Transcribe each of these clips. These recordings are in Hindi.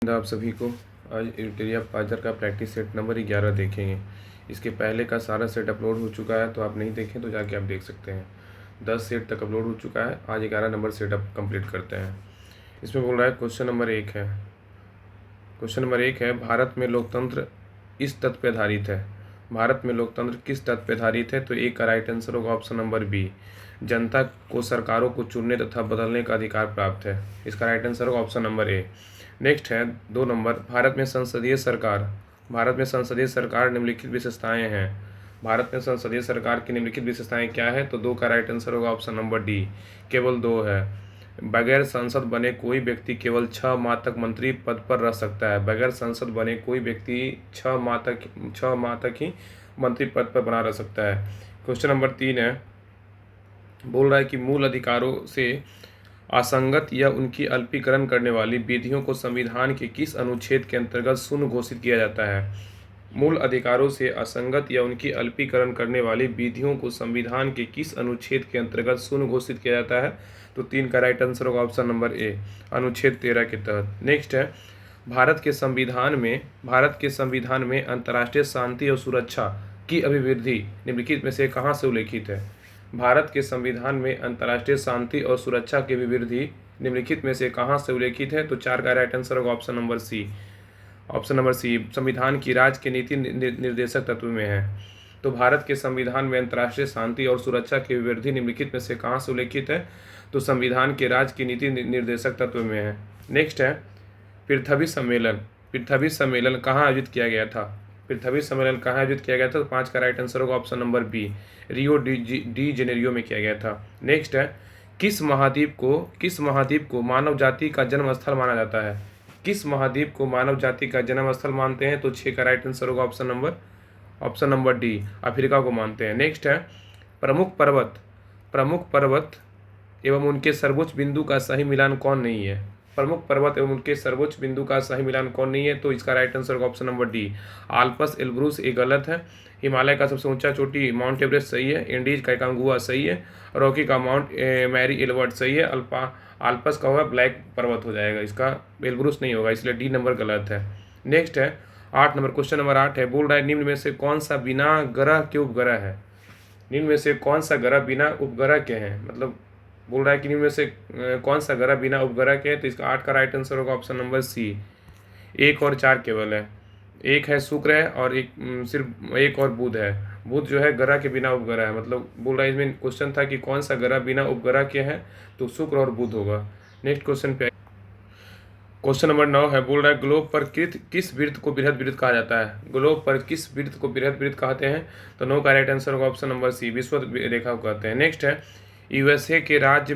आप सभी को आज एरिया पाइथन का प्रैक्टिस सेट नंबर 11 देखेंगे। इसके पहले का सारा सेट अपलोड हो चुका है, तो आप नहीं देखें तो जाके आप देख सकते हैं। 10 सेट तक अपलोड हो चुका है। आज 11 नंबर सेट अब कंप्लीट करते हैं। इसमें बोल रहा है क्वेश्चन नंबर 1 है। क्वेश्चन नंबर 1 है, भारत में लोकतंत्र इस तथ्य पर आधारित है। भारत में लोकतंत्र किस तथ्य पर आधारित है? तो एक का राइट आंसर होगा ऑप्शन नंबर बी, जनता को सरकारों को चुनने तथा बदलने का अधिकार प्राप्त है। इसका राइट आंसर होगा ऑप्शन नंबर ए। नेक्स्ट है 2 नंबर, भारत में संसदीय सरकार निम्नलिखित विशेषताएं हैं। भारत में संसदीय सरकार की निम्नलिखित विशेषताएं क्या है? तो 2 का राइट आंसर होगा ऑप्शन नंबर डी, केवल 2 है। बगैर संसद बने कोई व्यक्ति केवल 6 माह तक मंत्री पद पर रह सकता है। बगैर संसद बने कोई व्यक्ति 6 माह तक ही मंत्री पद पर बना रह सकता है। क्वेश्चन नंबर 3 है, बोल रहा है कि मूल अधिकारों से असंगत या उनकी अल्पीकरण करने वाली विधियों को संविधान के किस अनुच्छेद के अंतर्गत शून्य घोषित किया जाता है? मूल अधिकारों से असंगत या उनकी अल्पीकरण करने वाली विधियों को संविधान के किस अनुच्छेद के अंतर्गत शून्य घोषित किया जाता है? तो 3 का राइट आंसर होगा ऑप्शन नंबर ए, अनुच्छेद 13 के तहत। नेक्स्ट है, भारत के संविधान में अंतर्राष्ट्रीय शांति और सुरक्षा की अभिवृद्धि निम्नलिखित में से कहाँ से उल्लेखित है? भारत के संविधान में अंतर्राष्ट्रीय शांति और सुरक्षा की अभिवृद्धि निम्नलिखित में से कहाँ से उल्लेखित है? तो 4 का राइट आंसर होगा ऑप्शन नंबर सी। संविधान की राज्य के नीति निर्देशक तत्व में है। तो भारत के संविधान में अंतर्राष्ट्रीय शांति और सुरक्षा की अभिवृद्धि निम्नलिखित में से कहाँ से उल्लेखित है? तो संविधान के राज्य की नीति निर्देशक तत्व में है। नेक्स्ट है, पृथ्वी सम्मेलन कहाँ आयोजित किया गया था? पृथ्वी सम्मेलन कहाँ आयोजित किया गया था? तो 5 का राइट आंसर होगा option number B, Rio de Janeiro में किया गया था। नेक्स्ट है, किस महाद्वीप को मानव जाति का जन्म स्थल माना जाता है? किस महाद्वीप को मानव जाति का जन्म स्थल मानते हैं? तो 6 का राइट आंसर होगा ऑप्शन नंबर डी, अफ्रीका को मानते हैं। नेक्स्ट है, प्रमुख पर्वत एवं उनके सर्वोच्च बिंदु का सही मिलान कौन नहीं है? प्रमुख पर्वत एवं उनके सर्वोच्च बिंदु का सही मिलान कौन नहीं है? तो इसका राइट आंसर होगा option number D, Alps Elbrus ये गलत है। हिमालय का सबसे ऊंचा चोटी माउंट एवरेस्ट सही है। इंडीज का कांगुआ सही है। रॉकी का माउंट मैरी एल्बर्ट सही है। आल्पस का होगा ब्लैक पर्वत हो जाएगा, इसका एल्ब्रूस नहीं होगा, इसलिए डी नंबर गलत है। नेक्स्ट है 8 नंबर, क्वेश्चन नंबर 8 है, बोल रहा है निम्न में से कौन सा बिना ग्रह के उपग्रह है? निम्न में से कौन सा ग्रह बिना उपग्रह के हैं? मतलब बोल रहा है कि निम्न में से कौन सा ग्रह बिना उपग्रह के है? तो इसका 8 का राइट आंसर होगा ऑप्शन नंबर सी, 1 और 4 केवल है। एक है शुक्र है और सिर्फ एक और बुध है। बुध जो है ग्रह के बिना उपग्रह है। मतलब बोल रहा है, इसमें क्वेश्चन था कि कौन सा ग्रह बिना उपग्रह के है, तो शुक्र और बुध होगा। नेक्स्ट क्वेश्चन पे, क्वेश्चन नंबर 9 है, बोल रहा है ग्लोब पर किस वृत्त को बृहद वृत्त कहा जाता है? ग्लोब पर किस वृत्त को बृहद वृत्त कहते हैं? तो 9 का राइट आंसर होगा ऑप्शन नंबर सी, विषुवत रेखा को कहते हैं। नेक्स्ट है, यूएसए के राज्य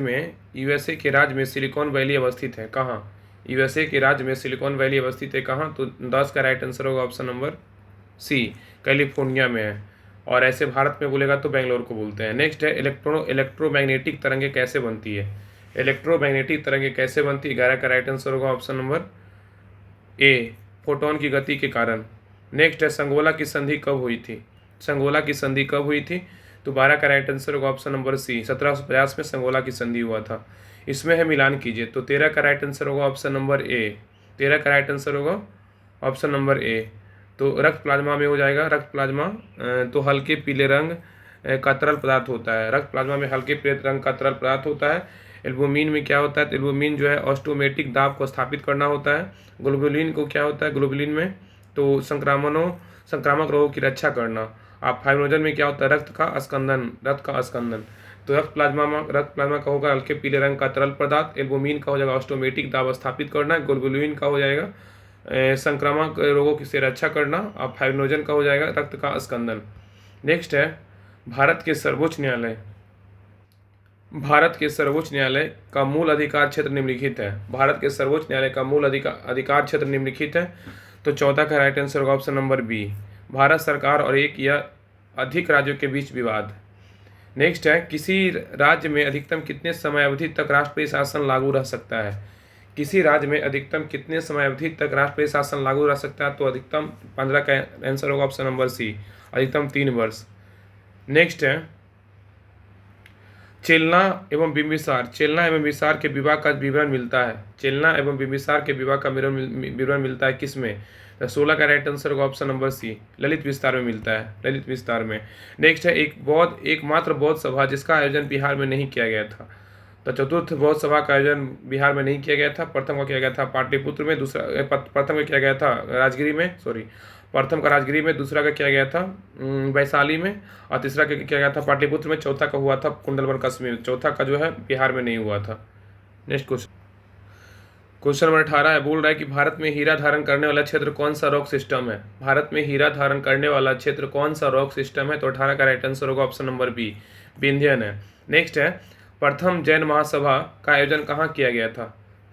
में सिलिकॉन वैली अवस्थित है कहाँ? यूएसए के राज्य में सिलिकॉन वैली अवस्थित है कहाँ? तो 10 का राइट आंसर होगा ऑप्शन नंबर सी, कैलिफोर्निया में है। और ऐसे भारत में बोलेगा तो बेंगलोर को बोलते हैं। नेक्स्ट है, इलेक्ट्रोमैग्नेटिक तरंगे कैसे बनती है? इलेक्ट्रोमैग्नेटिक तरंगे कैसे बनती है? 11 का राइट आंसर होगा ऑप्शन नंबर ए, फोटोन की गति के कारण। नेक्स्ट है, संगोला की संधि कब हुई थी? संगोला की संधि कब हुई थी? तो 12 का राइट आंसर होगा ऑप्शन नंबर सी, 1750 में संगोला की संधि हुआ था। इसमें है मिलान कीजिए, तो 13 का राइट आंसर होगा ऑप्शन नंबर ए, 13 का राइट आंसर होगा ऑप्शन नंबर ए। तो रक्त प्लाज्मा में हो जाएगा। रक्त प्लाज्मा तो हल्के पीले रंग का तरल पदार्थ होता है। रक्त प्लाज्मा में हल्के पीले रंग का तरल पदार्थ होता है। एल्बुमिन में क्या होता है? तो एल्बुमिन जो है ऑस्टोमेटिक दाब को स्थापित करना होता है। ग्लोबुलिन को क्या होता है? ग्लोबुलिन में तो संक्रामक रोगों की रक्षा करना। आप फाइब्रोजन में क्या होता है? रक्त का अस्कंदन। तो रक्त प्लाज्मा का होगा हल्के पीले रंग का तरल पदार्थ। एल्बुमिन का हो जाएगा ऑस्टोमेटिक दाब स्थापित करना। ग्लोबुलिन का हो जाएगा संक्रामक रोगों से रक्षा करना। अब फाइब्रोजन का हो जाएगा रक्त का अस्कंदन। नेक्स्ट है, भारत के सर्वोच्च न्यायालय का मूल अधिकार क्षेत्र निम्नलिखित है। भारत के सर्वोच्च न्यायालय का मूल अधिकार क्षेत्र निम्नलिखित है। तो 14 का राइट आंसर होगा ऑप्शन नंबर बी, भारत सरकार और एक या अधिक राज्यों के बीच विवाद। नेक्स्ट है, किसी राज्य में अधिकतम कितने समय अवधि तक राष्ट्रपति शासन लागू रह सकता है? किसी राज्य में अधिकतम कितने समय अवधि तक राष्ट्रपति शासन लागू रह सकता है? तो अधिकतम 15 का आंसर होगा ऑप्शन नंबर सी, अधिकतम 3 वर्ष। नेक्स्ट है, चेलना एवं बिम्बिसार, चेलना एवं बिम्बिसार के विवाह का विवरण मिलता है, चेलना एवं बिम्बिसार के विवाह का विवरण मिलता है किसमें? तो 16 का राइट आंसर होगा ऑप्शन नंबर सी, ललित विस्तार में मिलता है, ललित विस्तार में। नेक्स्ट है एकमात्र बौद्ध सभा जिसका आयोजन बिहार में नहीं किया गया था। तो चतुर्थ बौद्ध सभा का आयोजन बिहार में नहीं किया गया था। प्रथम का किया गया था पाटलिपुत्र में, प्रथम का किया गया था राजगिरी में, प्रथम का राजगिरी में, दूसरा का किया गया था वैशाली में, और तीसरा का किया गया था पाटलिपुत्र में, चौथा का हुआ था कुंडलवन कश्मीर, चौथा का जो है बिहार में नहीं हुआ था। नेक्स्ट क्वेश्चन नंबर 18 है, बोल रहा है कि भारत में हीरा धारण करने वाला क्षेत्र कौन सा रॉक सिस्टम है? भारत में हीरा धारण करने वाला क्षेत्र कौन सा रॉक सिस्टम है? तो 18 का राइट आंसर होगा ऑप्शन नंबर बी, विंध्यन है। नेक्स्ट है, प्रथम जैन महासभा का आयोजन कहाँ किया गया था?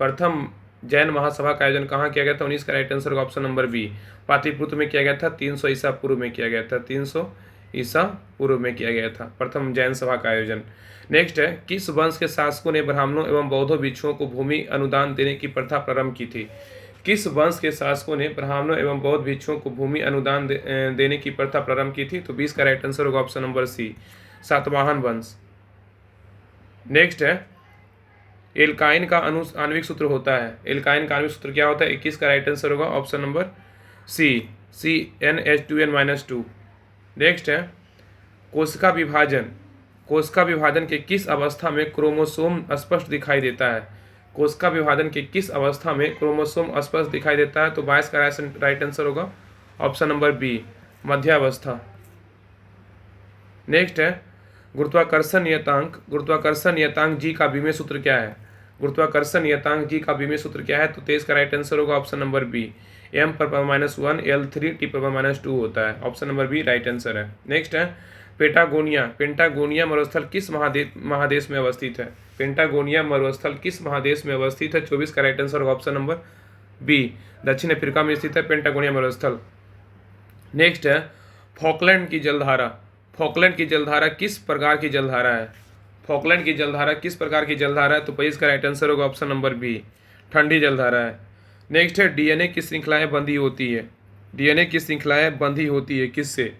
प्रथम जैन महासभा का आयोजन कहाँ किया गया था? 19 का राइट आंसर होगा ऑप्शन नंबर बी, पाटलिपुत्र में किया गया था, 300 ईसा पूर्व में किया गया था, 300 ईसा पूर्व में किया गया था प्रथम जैन सभा का आयोजन। नेक्स्ट है, किस वंश के शासकों ने ब्राह्मणों एवं बौद्धों भिक्षुओं को भूमि अनुदान देने की प्रथा प्रारंभ की थी? किस वंश के शासकों ने ब्राह्मणों एवं बौद्ध भिक्षुओं को भूमि अनुदान देने की प्रथा प्रारंभ की थी? तो 20 का राइट आंसर होगा ऑप्शन नंबर सी, सातवाहन वंश। नेक्स्ट है, एल्काइन का आणविक सूत्र होता है, एल्काइन का आणविक सूत्र क्या होता है? 21 का राइट आंसर होगा option number C, CnH2n-2। Next है, कोशिका विभाजन के किस अवस्था में क्रोमोसोम स्पष्ट दिखाई देता है? कोशिका विभाजन के किस अवस्था में क्रोमोसोम स्पष्ट दिखाई देता है? तो 22 का राइट आंसर होगा ऑप्शन नंबर बी, मध्यावस्था। नेक्स्ट है, गुरुत्वाकर्षण नियतांक जी का विमेय सूत्र क्या है? गुरुत्वाकर्षण नियतांक जी का विमेय सूत्र क्या है? तो 23 का राइट आंसर होगा option number B, m/-1 L3 T/-2 होता है, option number B right answer है। नेक्स्ट है, पेंटागोनिया मरुस्थल किस महादेश में अवस्थित है? पेंटागोनिया मरुस्थल किस महादेश में अवस्थित है? 24 का राइट आंसर होगा ऑप्शन नंबर बी, दक्षिण अफ्रीका में स्थित है पेंटागोनिया मरुस्थल। नेक्स्ट है, फॉकलैंड की जलधारा किस प्रकार की जलधारा है? फॉकलैंड की जलधारा किस प्रकार की जलधारा है? तो 25 का राइट आंसर होगा ऑप्शन नंबर बी, ठंडी जलधारा है। नेक्स्ट है, डीएनए की श्रृंखलाएं बंधी होती है, डीएनए की श्रृंखलाएं बंधी होती है किससे?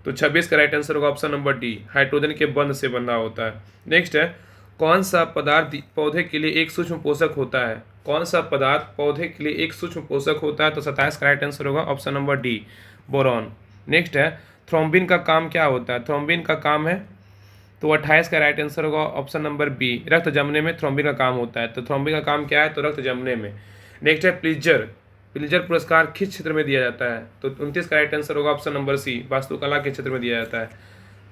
तो 26 का राइट आंसर होगा ऑप्शन नंबर डी, हाइड्रोजन के बंध से बंधा होता है। नेक्स्ट है, कौन सा पदार्थ पौधे के लिए एक सूक्ष्म पोषक होता है? कौन सा पदार्थ पौधे के लिए एक सूक्ष्म पोषक होता है? तो 27 का राइट आंसर होगा option number D, boron. Next है, थ्रोम्बिन का काम क्या होता है? थ्रोम्बिन का काम है, तो 28 का राइट आंसर होगा ऑप्शन नंबर बी, रक्त जमने में थ्रोम्बिन का काम होता है। तो थ्रोम्बिन का काम क्या है? तो रक्त जमने में। नेक्स्ट है, प्लिजर पुरस्कार किस क्षेत्र में दिया जाता है? तो 29 का राइट आंसर होगा ऑप्शन नंबर सी, वास्तुकला के क्षेत्र में दिया जाता है।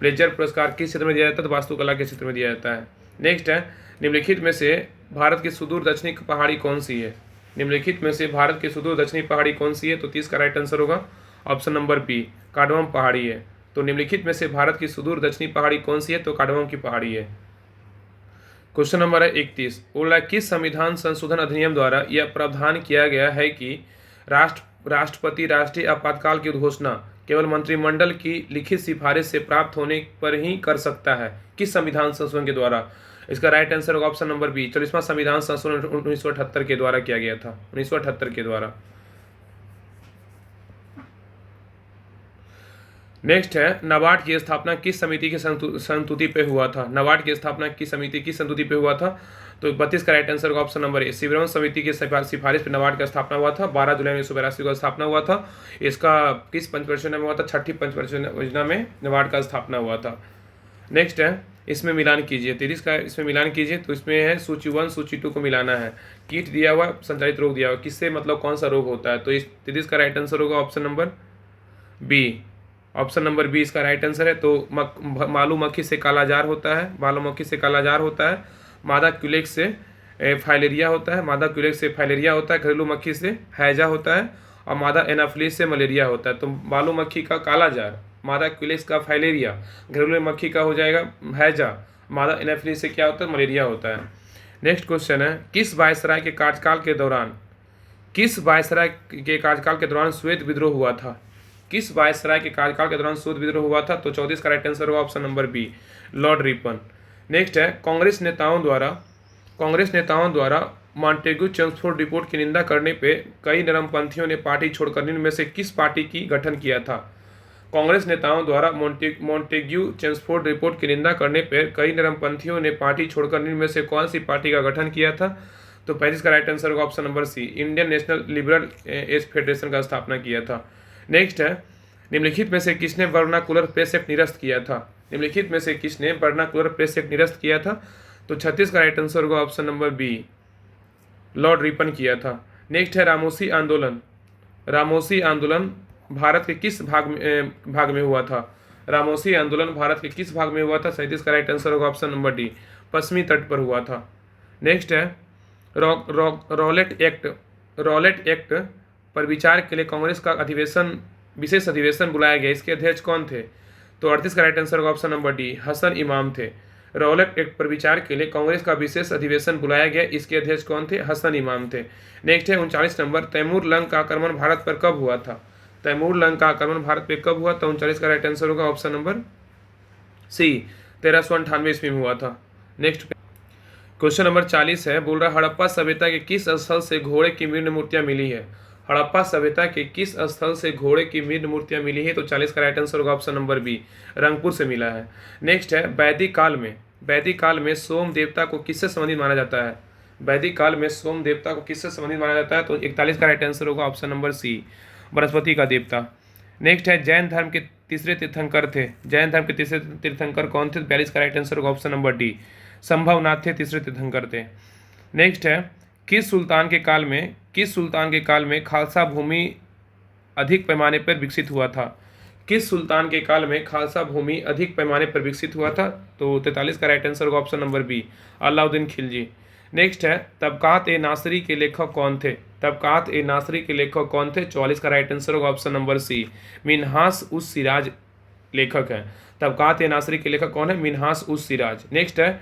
प्लिजर पुरस्कार किस क्षेत्र में दिया जाता है? तो वास्तुकला के क्षेत्र में दिया जाता है। नेक्स्ट है, निम्नलिखित में से भारत की सुदूर दक्षिणी पहाड़ी कौन सी है? निम्नलिखित में से भारत की सुदूर दक्षिणी पहाड़ी कौन सी है? तो 30 का राइट आंसर होगा ऑप्शन नंबर बी, कार्डमम पहाड़ी है। तो निम्नलिखित में से भारत की सुदूर दक्षिणी पहाड़ी कौन सी है? तो कार्डमम की पहाड़ी है। क्वेश्चन नंबर है 31, बोल रहा है किस संविधान संशोधन अधिनियम द्वारा यह प्रावधान किया गया है कि राष्ट्रपति राष्ट्रीय आपातकाल की घोषणा केवल मंत्रिमंडल की लिखित सिफारिश से प्राप्त होने पर ही कर सकता है? किस संविधान संशोधन के द्वारा? इसका राइट आंसर होगा ऑप्शन नंबर बी, 44वां संविधान संशोधन 1978 के द्वारा किया गया था, 1978 के द्वारा। नेक्स्ट है, नाबार्ड की स्थापना किस समिति की संस्तुति पे हुआ था? नाबार्ड की स्थापना किस समिति की संस्तुति पे हुआ था? तो 32 का राइट आंसर होगा ऑप्शन नंबर ए, शिवरमन समिति की सिफारिश पे नाबार्ड का स्थापना हुआ था, 12 जुलाई 1982 को स्थापना हुआ था। इसका किस पंचवर्षीय योजना में हुआ था? छठी पंचवर्षीय योजना में नाबार्ड का स्थापना हुआ था। नेक्स्ट है, इसमें मिलान कीजिए, 33 का इसमें मिलान कीजिए। तो इसमें है सूची 1 सूची 2 को मिलाना है। कीट दिया हुआ, संचालित रोग दिया हुआ, किससे मतलब कौन सा रोग होता है? तो इस 33 का राइट आंसर होगा option number B, option number B इसका राइट आंसर है। तो मालू मक्खी से कालाजार होता है, मालू मक्खी से कालाजार होता है, मादा क्यूलेक्स से फाइलेरिया होता है, मादा क्यूलेक्स से फाइलेरिया होता है, घरेलू मक्खी से हैजा होता है, और मादा एनाफ्लिस से मलेरिया होता है। तो मालू मक्खी का कालाजार, मादा क्यूलेक्स का फाइलेरिया, घरेलू मक्खी का हो जाएगा हैजा, मादा एनाफ्लिस से क्या होता है? मलेरिया होता है। नेक्स्ट क्वेश्चन है, किस वायसराय के कार्यकाल के दौरान श्वेत विद्रोह हुआ था? किस वायसराय के कार्यकाल के दौरान श्वेत विद्रोह हुआ था? तो 34 का राइट आंसर होगा option number B, Lord Ripon. Next है, कांग्रेस नेताओं द्वारा मॉन्टेग्यू चेम्सफोर्ड रिपोर्ट की निंदा करने पे कई नरमपंथियों ने पार्टी छोड़कर निम्न में से किस पार्टी की गठन किया था? कांग्रेस नेताओं द्वारा मोंटेग्यू चेम्सफोर्ड रिपोर्ट की निंदा करने पर कई नरमपंथियों ने पार्टी छोड़कर निम्न में से कौन सी पार्टी का गठन किया था? तो 35 का राइट आंसर होगा option number C, Indian National Liberal as Federation का स्थापना किया था। नेक्स्ट है, निम्नलिखित में से किसने वर्नाकुलर प्रेस एक्ट निरस्त किया था? निम्नलिखित में से किसने वर्नाकुलर प्रेस एक्ट निरस्त किया था? तो 36 का राइट आंसर होगा option number B, Lord Ripon किया था। नेक्स्ट है रामोसी आंदोलन। रामोसी आंदोलन भारत के किस भाग में हुआ था? रामोसी आंदोलन भारत के किस भाग में हुआ था? 37 का राइट आंसर होगा ऑप्शन नंबर डी, पश्चिमी तट पर हुआ था। नेक्स्ट है रॉलेट एक्ट पर विचार के लिए कांग्रेस का विशेष अधिवेशन बुलाया गया, इसके अध्यक्ष कौन थे? तो 38 का राइट आंसर होगा ऑप्शन नंबर डी, हसन इमाम थे। रॉलेट एक्ट पर विचार के लिए कांग्रेस का विशेष अधिवेशन बुलाया गया, इसके अध्यक्ष कौन थे? हसन इमाम थे। नेक्स्ट है 39 नंबर, तैमूर लंग का आक्रमण भारत पर कब हुआ था? तैमूर लंग का आक्रमण भारत पर कब हुआ था? 39 का राइट आंसर होगा ऑप्शन नंबर सी, 1398 ईस्वी में हुआ था। नेक्स्ट क्वेश्चन नंबर 40 है, बोल रहा हड़प्पा सभ्यता के किस स्थल से घोड़े की मृण मूर्तियां मिली है? हड़प्पा सभ्यता के किस स्थल से घोड़े की मृण मूर्तियां मिली है? तो 40 का राइट आंसर होगा ऑप्शन नंबर बी, रंगपुर से मिला है। नेक्स्ट है वैदिक काल में सोम देवता को किससे संबंधित माना जाता है? वैदिक काल में सोम देवता को किससे संबंधित माना जाता है? तो 41 का राइट आंसर होगा ऑप्शन नंबर सी, बृहस्पति का देवता। नेक्स्ट है जैन धर्म के तीसरे तीर्थंकर थे। जैन धर्म के तीसरे तीर्थंकर कौन थे? 42 का राइट आंसर होगा ऑप्शन नंबर डी, संभवनाथ थे तीसरे तीर्थंकर थे। नेक्स्ट है किस सुल्तान के काल में खालसा भूमि अधिक पैमाने पर विकसित हुआ था? किस सुल्तान के काल में खालसा भूमि अधिक पैमाने पर विकसित हुआ था? तो 43 का राइट आंसर होगा option number B, Alauddin Khilji. Next है तबकात ए नासरी के लेखक कौन थे? तबकात ए नासरी के लेखक कौन थे? 44 का राइट आंसर होगा ऑप्शन नंबर सी, मिन्हास उस सिराज लेखक है। तबकात ए नासरी के लेखक कौन है? मिन्हास उस सिराज। नेक्स्ट है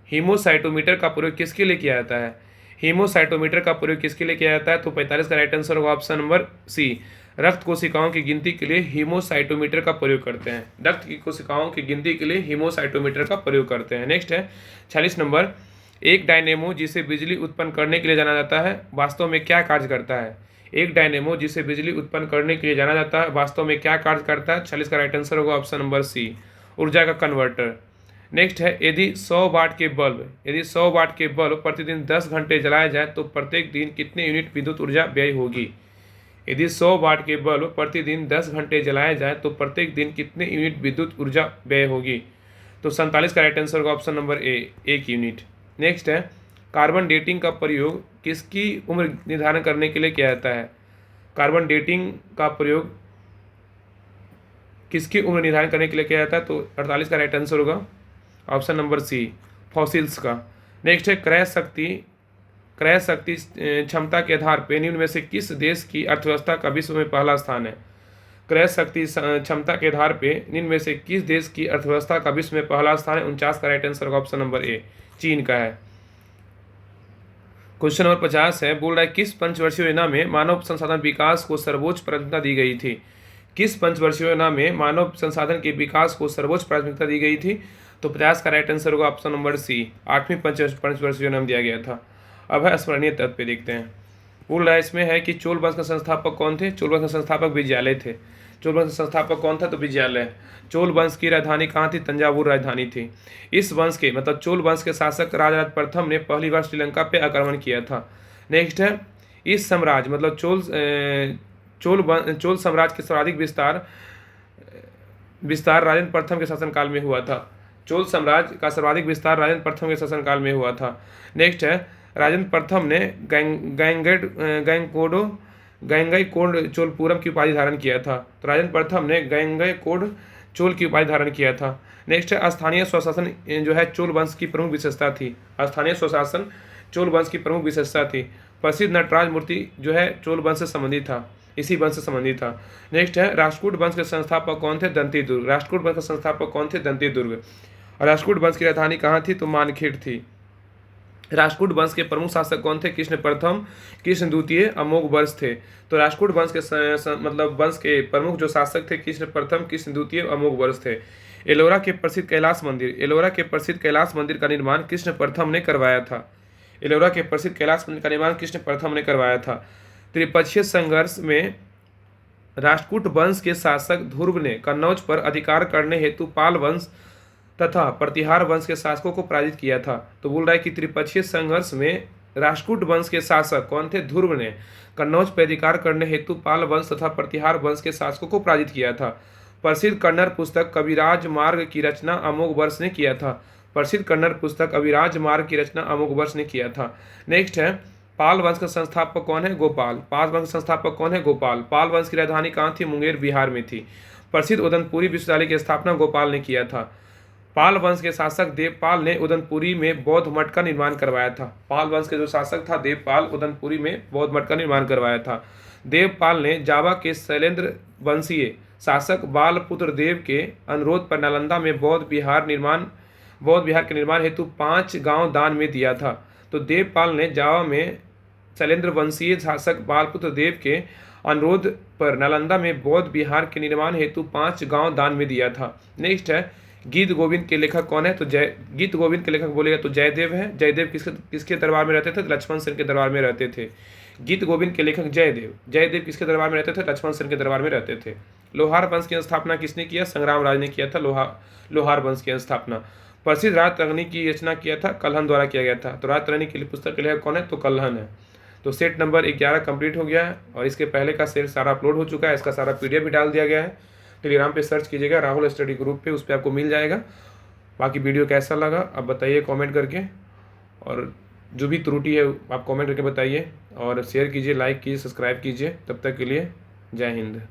हीमोसाइटोमीटर का प्रयोग किसके लिए किया जाता है? हीमोसाइटोमीटर का प्रयोग किसके लिए किया जाता है? तो 45 का राइट आंसर होगा ऑप्शन नंबर सी, रक्त कोशिकाओं की गिनती के लिए हीमोसाइटोमीटर का प्रयोग करते हैं। रक्त की कोशिकाओं की गिनती के लिए हीमोसाइटोमीटर का प्रयोग करते हैं। नेक्स्ट है 46 नंबर, एक डायनेमो जिसे बिजली उत्पन्न करने के लिए जाना जाता है वास्तव में क्या कार्य करता है? एक डायनेमो जिसे बिजली उत्पन्न करने के लिए जाना जाता है वास्तव में क्या कार्य करता है? 46 का राइट आंसर होगा ऑप्शन नंबर सी, ऊर्जा का कन्वर्टर। नेक्स्ट है यदि 100 वाट के बल्ब प्रतिदिन 10 घंटे जलाया जाए तो प्रत्येक दिन कितने यूनिट विद्युत ऊर्जा व्यय होगी? यदि 100 वाट के बल्ब प्रतिदिन 10 घंटे जलाया जाए तो प्रत्येक दिन कितने यूनिट विद्युत ऊर्जा व्यय होगी? तो 47 का राइट आंसर होगा option number A, 1 unit. Next है कार्बन डेटिंग का प्रयोग किसकी उम्र निर्धारण करने के लिए किया जाता है? कार्बन डेटिंग का प्रयोग किसकी उम्र निर्धारण करने के लिए किया जाता है? तो 48 का राइट आंसर होगा ऑप्शन नंबर सी, फॉसिल्स का। नेक्स्ट है क्रय शक्ति क्षमता के आधार पर निम्न में से किस देश की अर्थव्यवस्था का विश्व में पहला स्थान है? क्रय शक्ति क्षमता के आधार पर निम्न में से किस देश की अर्थव्यवस्था का विश्व में पहला स्थान है? 49 का राइट आंसर होगा ऑप्शन नंबर ए, चीन का है। क्वेश्चन नंबर 50 है, बोल रहा है किस पंचवर्षीय योजना में मानव संसाधन विकास को सर्वोच्च प्राथमिकता दी गई थी? किस पंचवर्षीय योजना में मानव संसाधन के विकास को सर्वोच्च प्राथमिकता दी गई थी? तो 50 का राइट आंसर होगा ऑप्शन नंबर सी, 8वीं पंचवर्षीय योजना में दिया गया था। अब है स्मरणीय तथ्य पे देखते हैं। बोल रहा है इसमें है कि चोल वंश का संस्थापक कौन थे? चोल वंश का संस्थापक विजयालय थे। चोल वंश का संस्थापक कौन था? तो विजयालय। चोल वंश की राजधानी कहाँ थी? तंजावुर राजधानी थी। इस वंश के मतलब चोल वंश के शासक राजराज प्रथम ने पहली बार श्रीलंका पे आक्रमण किया था। नेक्स्ट है इस साम्राज्य मतलब चोल साम्राज्य के सर्वाधिक विस्तार राजेंद्र प्रथम के शासनकाल में हुआ था। चोल साम्राज्य का सर्वाधिक विस्तार राजेंद्र प्रथम के शासनकाल में हुआ था। नेक्स्ट है राजेंद्र प्रथम ने गंगईकोंड चोलपुरम की उपाधि धारण किया था। तो राजेंद्र प्रथम ने गंगईकोंड चोल की उपाधि धारण किया था। नेक्स्ट है स्थानीय स्वशासन जो है चोल वंश की प्रमुख विशेषता थी। स्थानीय स्वशासन चोल वंश की प्रमुख विशेषता थी। प्रसिद्ध नटराज मूर्ति जो है चोल वंश से संबंधित था, इसी वंश से संबंधित था। नेक्स्ट है राष्ट्रकूट वंश के संस्थापक कौन थे? दंतीदुर्ग। राष्ट्रकूट वंश के संस्थापक कौन थे? दंतीदुर्ग। और राष्ट्रकूट वंश की राजधानी कहाँ थी? तो मानखेड़ थी। राष्ट्रकूट वंश के प्रमुख शासक कौन थे? कृष्ण प्रथम, कृष्ण द्वितीय, अमोघ वर्ष थे। तो राष्ट्रकूट वंश के मतलब वंश के प्रमुख जो शासक थे कृष्ण प्रथम, कृष्ण द्वितीय, अमोघ वर्ष थे। एलोरा के प्रसिद्ध कैलाश मंदिर का निर्माण कृष्ण प्रथम ने करवाया था। एलोरा के प्रसिद्ध कैलाश मंदिर का निर्माण कृष्ण प्रथम ने करवाया था। त्रिपक्षीय संघर्ष में राष्ट्रकूट वंश के शासक ध्रुव ने कन्नौज पर अधिकार करने हेतु पाल वंश तथा प्रतिहार वंश के शासकों को पराजित किया था। तो बोल रहा है कि त्रिपक्षीय संघर्ष में राष्ट्रकूट वंश के शासक कौन थे? ध्रुव ने कन्नौज पर अधिकार करने हेतु पाल वंश तथा प्रतिहार वंश के शासकों को पराजित किया था। प्रसिद्ध कन्नड़ पुस्तक कविराज मार्ग की रचना अमोघ वर्ष ने किया था। प्रसिद्ध कन्नड़ पुस्तक अविराज मार्ग की रचना अमोघ वर्ष ने किया था। नेक्स्ट है, पाल वंश का संस्थापक कौन है? गोपाल। पाल वंश का संस्थापक कौन है? गोपाल। पाल वंश की राजधानी कहाँ थी? मुंगेर, बिहार में थी। प्रसिद्ध उदनपुरी विश्वविद्यालय की स्थापना गोपाल ने किया था। पाल वंश के शासक देवपाल ने उदनपुरी में बौद्ध मठ का निर्माण करवाया था। पाल वंश के जो शासक था देवपाल, उदनपुरी में बौद्ध मठ का निर्माण करवाया था। देवपाल ने जावा के शैलेंद्र वंशीय शासक बालपुत्र देव के अनुरोध पर नालंदा में बौद्ध विहार के निर्माण हेतु 5 गांव दान में दिया था। तो देवपाल ने जावा में शैलेंद्र वंशीय शासक बालपुत्र देव के अनुरोध पर नालंदा में बौद्ध विहार के निर्माण हेतु 5 गांव दान में दिया था। नेक्स्ट है, गीत गोविंद के लेखक कौन है? तो गीत गोविंद के लेखक बोलेगा तो जयदेव है। जयदेव किसके दरबार में रहते थे? लक्ष्मण सेन के दरबार में रहते थे। गीत गोविंद के लेखक जयदेव किसके दरबार में रहते थे? लक्ष्मण सेन के दरबार में रहते थे। लोहार वंश की स्थापना किसने किया? संग्राम राज ने किया था लोहार वंश की स्थापना। प्रसिद्ध राजतरंगिणी की रचना किया था कल्हन द्वारा किया गया था। तो राजतरंगिणी की पुस्तक के लेखक कौन है? तो कल्हन है। तो सेट नंबर 11 कंप्लीट हो गया है और इसके पहले का सेट सारा अपलोड हो चुका है। इसका सारा PDF भी डाल दिया गया है। टेलीग्राम पे सर्च कीजिएगा राहुल स्टडी ग्रुप पे, उस पर आपको मिल जाएगा। बाकी वीडियो कैसा लगा आप बताइए कमेंट करके, और जो भी त्रुटि है आप कमेंट करके बताइए, और शेयर कीजिए, लाइक कीजिए, सब्सक्राइब कीजिए। तब तक के लिए जय हिंद।